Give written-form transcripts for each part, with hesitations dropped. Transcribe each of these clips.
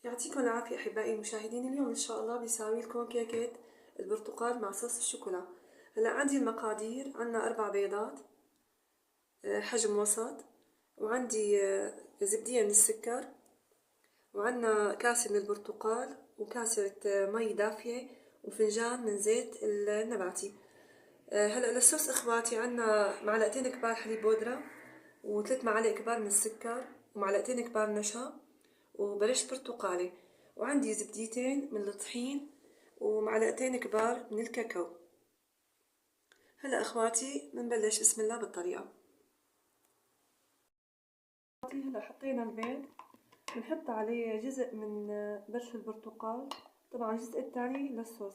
يعطيكم العافية أحبائي المشاهدين. اليوم إن شاء الله بيساوي لكم كيكة البرتقال مع صوص الشوكولا. هلا عندي المقادير: عنا 4 بيضات حجم وسط، وعندي زبدية من السكر، وعنا كاسة من البرتقال، وكاسة مي دافية، وفنجان من زيت النباتي. هلا للصوص اخواتي عنا 2 معالق كبار حليب بودرة، و3 معالق كبار من السكر، ومعلقتين كبار نشا، وبرش برتقالي، وعندي زبديتين من الطحين، ومعلقتين كبار من الكاكاو. هلا اخواتي بنبلش بسم الله بالطريقة. هلا حطينا البيض، بنحط عليه جزء من برش البرتقال، طبعا الجزء الثاني للصوص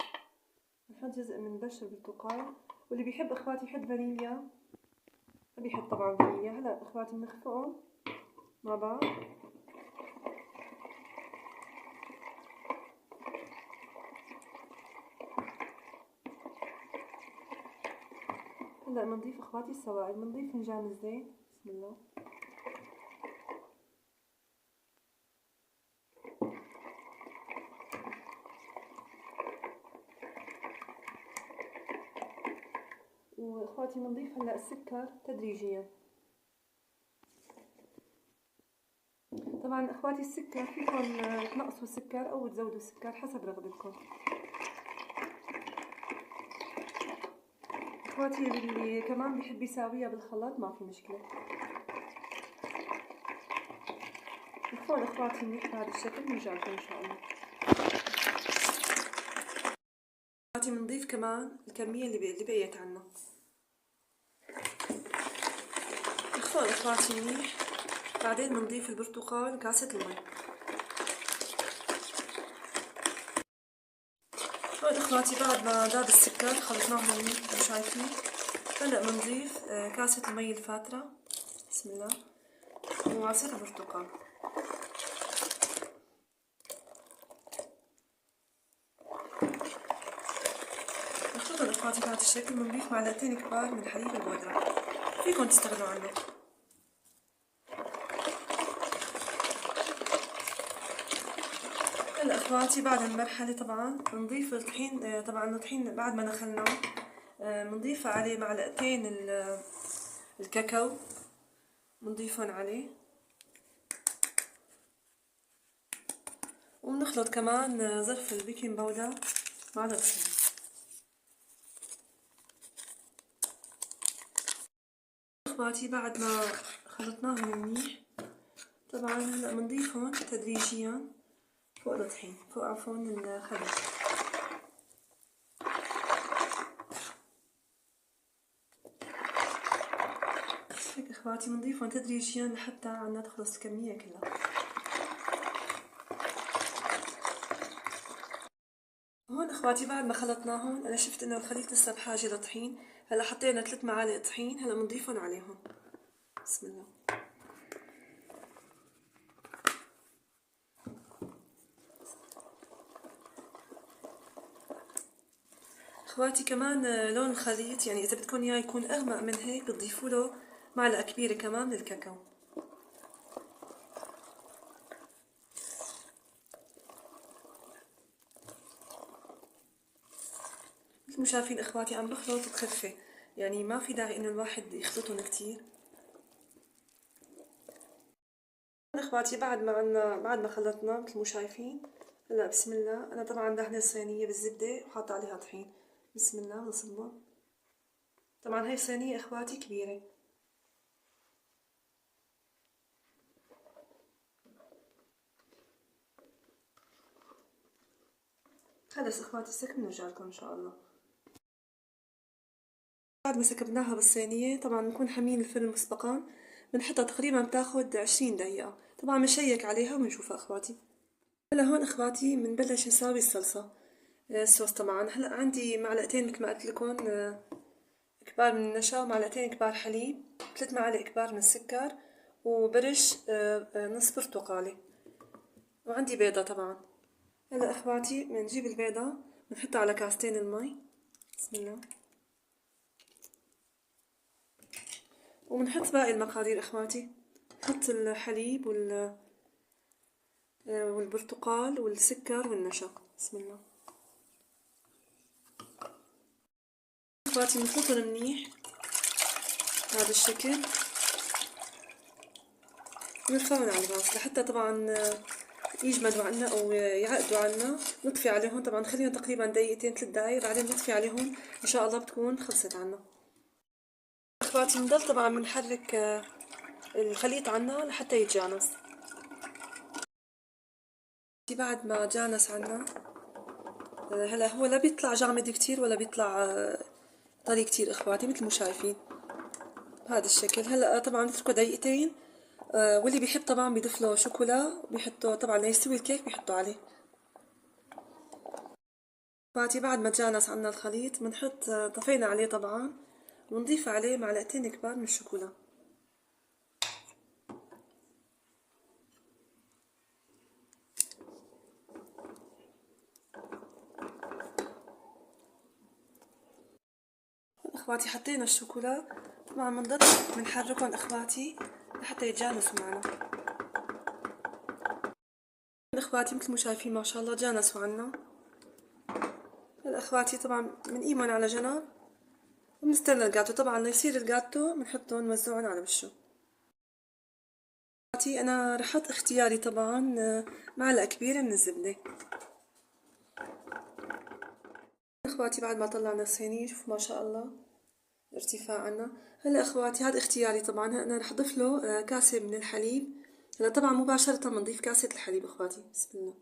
بنحط جزء من برش البرتقال، واللي بيحب اخواتي يحط فانيليا، ما بيحط طبعا فانيليا. هلا اخواتي بنخفقهم مع بعض. هلا بنضيف اخواتي السوائل، بنضيف فنجان الزيت، بسم الله. واخواتي بنضيف هلا السكر تدريجيا. طبعا اخواتي السكر فيكم تنقصوا سكر او تزودوا سكر حسب رغبتكم. اخواتي اللي كمان بيحب يساويها بالخلاط ما في مشكله. نخفون اخواتي منيح بهذا الشكل، بنرجعكم ان شاء الله. اخواتي بنضيف كمان الكميه اللي بقيت عنا. نخفون اخواتي منيح، بعدين بنضيف البرتقال وكاسه المي. هون اخواتي بعد ما ذاب السكر خلطناهم منيح مثل ما شايفين. هلا بنضيف كاسه المي الفاتره، بسم الله، وعصير البرتقال. نخلطهم اخواتي بهذا الشكل. بنضيف معلقتين كبار من حليب البودرة، فيكم تستغنوا عنه. هلا اخواتي بعد المرحلة طبعا بنضيف الطحين. طبعا الطحين بعد ما نخلناه بنضيف عليه معلقتين الكاكاو، بنضيفهم عليه، وبنخلط كمان ظرف البيكنج باودر مع الطحين. اخواتي بعد ما خلطناهم منيح طبعا هلا بنضيفهم تدريجيا فوق الطحين، فوق عفوا الخليط. هيك اخواتي بنضيفهم تدريجيا لحتى عنا تخلص الكمية كلها. هون اخواتي بعد ما خلطناهم انا شفت انه الخليط لسه بحاجة لطحين. هلا حطينا 3 معالق طحين، هلا بنضيفهم عليهم، بسم الله. اخواتي كمان لون الخليط يعني اذا بدكم اياه يكون اغمق من هيك بتضيفوا له معلقة كبيرة كمان من الكاكاو. مثل ما شايفين اخواتي عم بخلط بخفة، يعني ما في داعي انه الواحد يخلطهم كتير. اخواتي بعد ما خلطنا مثل ما شايفين، هلا بسم الله انا طبعا دهنه الصينية بالزبدة وحاطة عليها طحين، بسم الله بصبهم. طبعا هاي صينية اخواتي كبيرة. خلص اخواتي سكب نرجع لكم ان شاء الله. بعد ما سكبناها بالصينية طبعا بنكون حامين الفرن مسبقا، بنحطها تقريبا بتاخد 20 دقيقة. طبعا بنشيك عليها وبنشوفها اخواتي. هلا هون اخواتي بنبلش نساوي الصلصة. الصوص طبعا هلا عندي معلقتين مثل ما قلت لكم كبار من النشا، ومعلقتين كبار حليب، 3 معالق كبار من السكر، وبرش نص برتقالي، وعندي بيضة طبعا. هلا اخواتي بنجيب البيضة بنحطها على كاستين المي، بسم الله، وبنحط باقي المقادير اخواتي. نحط الحليب والبرتقال والسكر والنشا. بسم الله. اخواتي نخلطهم منيح بهذا الشكل ونرفعهم على الغاز لحتى طبعا يجمدوا عنا او يعقدوا عنا. نطفي عليهم طبعا، نخليهم تقريبا دقيقتين 3 دقايق، بعدين نطفي عليهم ان شاء الله بتكون خلصت عنا. اخواتي نضل طبعا بنحرك الخليط عنا لحتى يتجانس. بعد ما جانس عنا هلا هو لا بيطلع جامد كتير ولا بيطلع طري كتير اخواتي، مثل ما شايفين بهذا الشكل. هلا طبعا نتركه دقيقتين، واللي بيحب طبعا بيضيف له شوكولا بيحطه طبعا ليستوي الكيك بيحطه عليه. اخواتي بعد ما تجانس عنا الخليط بنحط طفينا عليه طبعا ونضيف عليه معلقتين كبار من الشوكولا. اخواتي حطينا الشوكولا طبعا بنضل بنحركهم اخواتي لحتى يتجانسوا معنا. اخواتي مثل ما شايفين ما شاء الله جانسوا عنا. هلا اخواتي طبعا بنقيمهم على جنب وبنستنى الجاتو. طبعا ليصير الجاتو بنحطهم نوزعهم على وشه. اخواتي انا رح احط اختياري طبعا معلقه كبيره من الزبده. اخواتي بعد ما طلعنا الصينيه شوفوا ما شاء الله ارتفاع عنا. هلا اخواتي هذا اختياري طبعا، انا رح اضيف له كاسه من الحليب. هلا طبعا مباشره بنضيف كاسه الحليب اخواتي. بسم الله.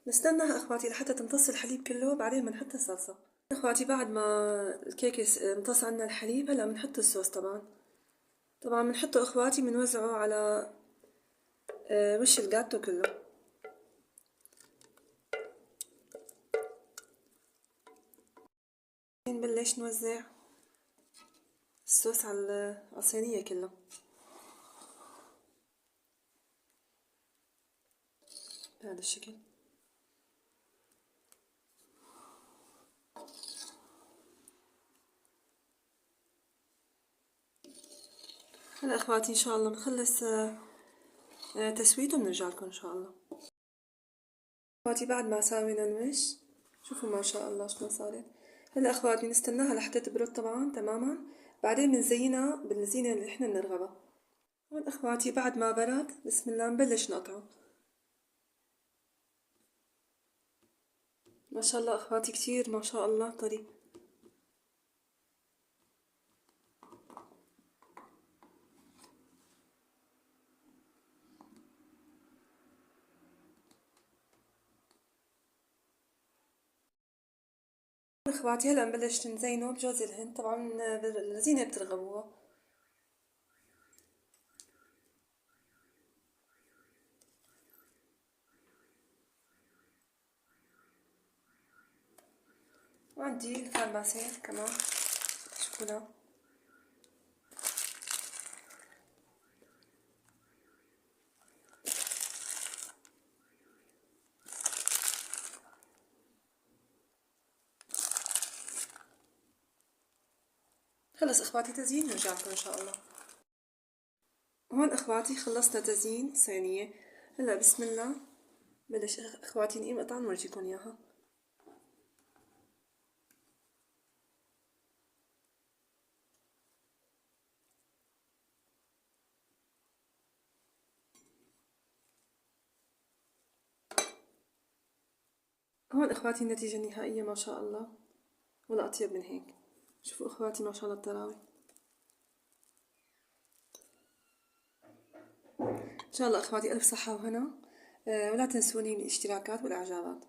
نستناها اخواتي لحتى تمتص الحليب كله، بعدين بنحط الصلصه. اخواتي بعد ما الكيكه امتص عنا الحليب هلا بنحط الصوص. طبعا بنحطه اخواتي بنوزعه على وش الجاتو كله. نبلش نوزع الصوص على الصينيه كلها بهذا الشكل. هلا اخواتي ان شاء الله بنخلص تسويته بنرجع لكم ان شاء الله. اخواتي بعد ما ساوينا الوش شوفوا ما شاء الله شلون صارت. هلا اخواتي بنستناها لحتى تبرد طبعا تماما، بعدين بنزينها بالزينه اللي احنا بنرغبها. هون اخواتي بعد ما برد بسم الله نبلش نقطعه. ما شاء الله اخواتي كتير ما شاء الله طري. اخواتي هلا نبلش نزينه بجوز الهند طبعا الزينه بترغبوها. وعندي الفرماسيل كمان شوكولا. خلص اخواتي تزيين نرجع لكم ان شاء الله. هون اخواتي خلصنا تزيين صينيه. هلا بسم الله بلش اخواتي نقيم قطعا نورجيكم اياها. هون اخواتي النتيجه النهائيه ما شاء الله ولا اطيب من هيك. شوفوا اخواتي ما شاء الله الطراوه. ان شاء الله اخواتي الف صحه وهنا، ولا تنسوني من الاشتراكات والاعجابات.